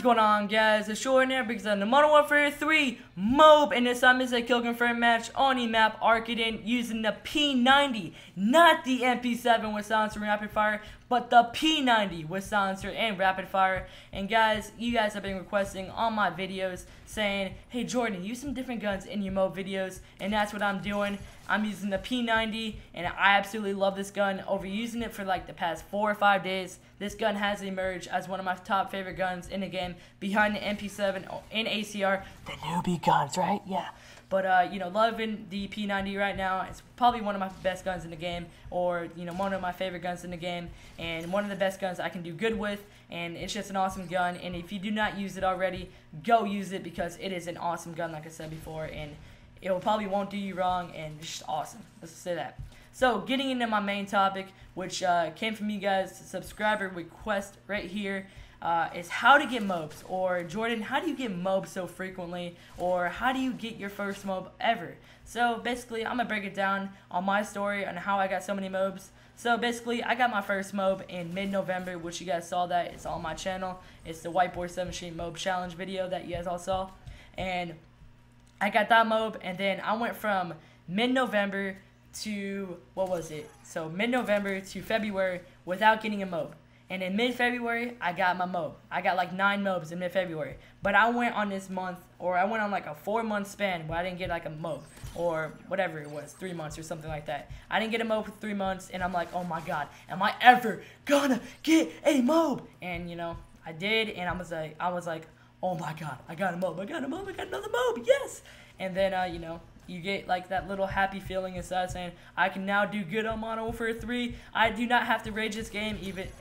What's going on, guys? It's Jordan here because I'm the Modern Warfare 3 MOAB, and this time is a kill confirm match on the map Arkaden using the P90, not the MP7 with silencer and rapid fire, but the P90 with silencer and rapid fire. And guys, you guys have been requesting on my videos saying, hey Jordan, use some different guns in your MOAB videos, and that's what I'm doing. I'm using the P90, and I absolutely love this gun. Over using it for like the past 4 or 5 days, this gun has emerged as one of my top favorite guns in the game, behind the MP7 and ACR, the newbie guns, right? Yeah. But, you know, loving the P90 right now. It's probably one of my best guns in the game, or, you know, one of my favorite guns in the game, and one of the best guns I can do good with, and it's just an awesome gun. And if you do not use it already, go use it, because it is an awesome gun, like I said before, and it probably won't do you wrong, and it's just awesome. Let's say that. So, getting into my main topic, which came from you guys, subscriber request right here, is how to get MOABs. Or, Jordan, how do you get MOABs so frequently? Or, how do you get your first MOAB ever? So, basically, I'm going to break it down on my story on how I got so many MOABs. So, basically, I got my first MOAB in mid-November, which you guys saw that. It's on my channel. It's the Whiteboard 7 Street MOAB Challenge video that you guys all saw. And I got that MOAB, and then I went from mid-November to, what was it? So mid-November to February without getting a MOAB. And in mid-February, I got my MOAB. I got like 9 MOABs in mid-February. But I went on this month, or I went on like a 4-month span where I didn't get like a MOAB, or whatever it was, 3 months or something like that. I didn't get a MOAB for 3 months, and I'm like, oh my god, am I ever gonna get a MOAB? And you know, I did, and I was like, oh my god, I got a MOAB, I got a MOAB, I got another MOAB, yes! And then, you know, you get like that little happy feeling inside saying, I can now do good on Modern Warfare 3. I do not have to rage this game,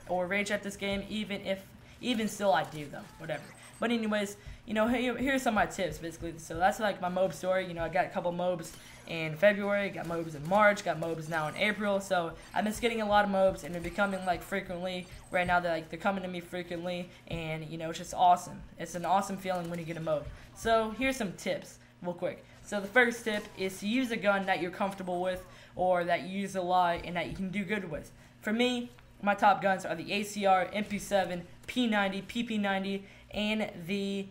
rage at this game, even still I do though, whatever. But anyways, you know, here's some of my tips, basically. So that's like my MOAB story. You know, I got a couple MOABs in February, got MOABs in March, got MOABs now in April. So I've been getting a lot of MOABs, and they're becoming like frequently. Right now, they're coming to me frequently, and you know, it's just awesome. It's an awesome feeling when you get a MOAB. So here's some tips, real quick. So the first tip is to use a gun that you're comfortable with, or that you use a lot and that you can do good with. For me, my top guns are the ACR, MP7, P90, PP90, and the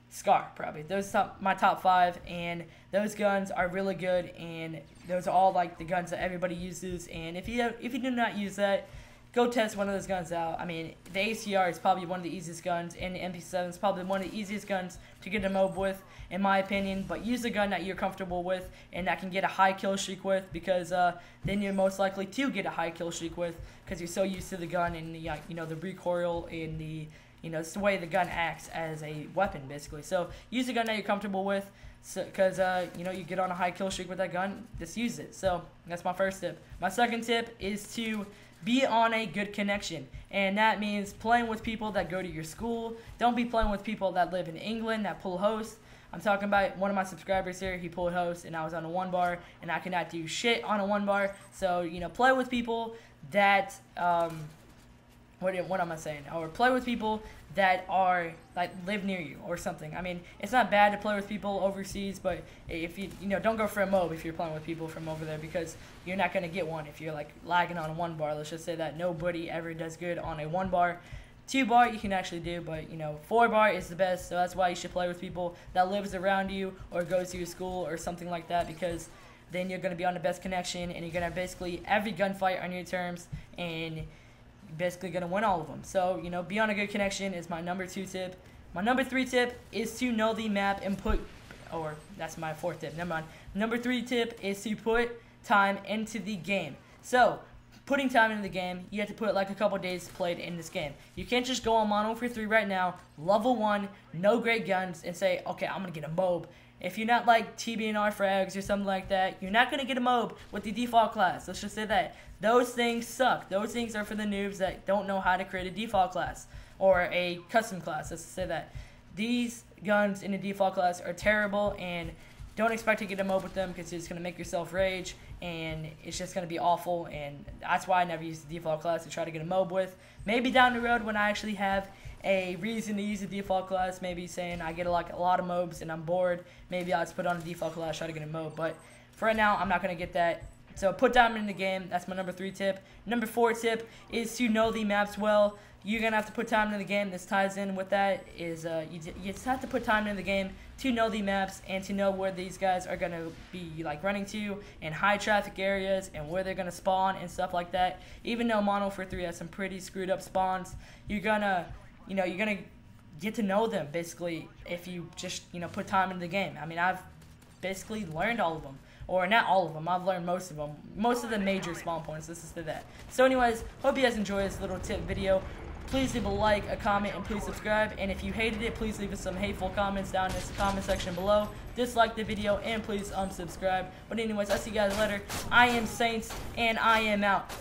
Scar, probably. Those are my top 5, and those guns are really good, and those are all like the guns that everybody uses. And if you do not use that, go test one of those guns out. I mean, the ACR is probably one of the easiest guns, and the MP7 is probably one of the easiest guns to get a MOAB with, in my opinion. But use a gun that you're comfortable with and that can get a high kill streak with, because then you're most likely to get a high kill streak with, because you're so used to the gun and the, you know, the recoil and the, you know, it's the way the gun acts as a weapon, basically. So use a gun that you're comfortable with, because you know, you get on a high kill streak with that gun, just use it. So that's my first tip. My second tip is to be on a good connection, and that means playing with people that go to your school. Don't be playing with people that live in England that pull host. I'm talking about one of my subscribers here. He pulled host, and I was on a 1-bar, and I cannot do shit on a 1-bar. So, you know, play with people that what am I saying? Or play with people that are like live near you or something. I mean, it's not bad to play with people overseas, but if you know, don't go for a MOAB if you're playing with people from over there, because you're not gonna get one if you're like lagging on a 1-bar. Let's just say that nobody ever does good on a 1-bar. 2-bar you can actually do, but you know, 4-bar is the best. So that's why you should play with people that lives around you or goes to your school or something like that, because then you're gonna be on the best connection, and you're gonna basically every gunfight on your terms, and basically going to win all of them. So, you know, be on a good connection is my number 2 tip. My number 3 tip is to know the map and that's my 4th tip, never mind. Number 3 tip is to put time into the game. So, putting time into the game, you have to put like a couple days played in this game. You can't just go on Modern Warfare 3 right now, level 1, no great guns, and say, okay, I'm going to get a MOAB. If you're not like TB&R frags or something like that, you're not going to get a MOAB with the default class. Let's just say that. Those things suck. Those things are for the noobs that don't know how to create a default class or a custom class. Let's say that. These guns in the default class are terrible, and don't expect to get a MOAB with them, because it's going to make yourself rage, and it's just going to be awful. And that's why I never use the default class to try to get a MOAB with. Maybe down the road when I actually have a reason to use the default class, maybe saying I get a lot of MOABs and I'm bored, maybe I'll just put on a default class, try to get a MOAB. But for right now, I'm not going to get that. So put time in the game. That's my number 3 tip. Number 4 tip is to know the maps well. you're gonna have to put time into the game. This ties in with that is you just have to put time into the game to know the maps and to know where these guys are gonna be like running to in high traffic areas and where they're gonna spawn and stuff like that. Even though Modern Warfare 3 has some pretty screwed up spawns, you're gonna get to know them basically if you just put time into the game. I mean, I've basically learned all of them. Or not all of them, I've learned most of them. Most of the major spawn points, this is to that. So anyways, hope you guys enjoy this little tip video. Please leave a like, a comment, and please subscribe. And if you hated it, please leave us some hateful comments down in the comment section below. Dislike the video, and please unsubscribe. But anyways, I'll see you guys later. I am Saints, and I am out.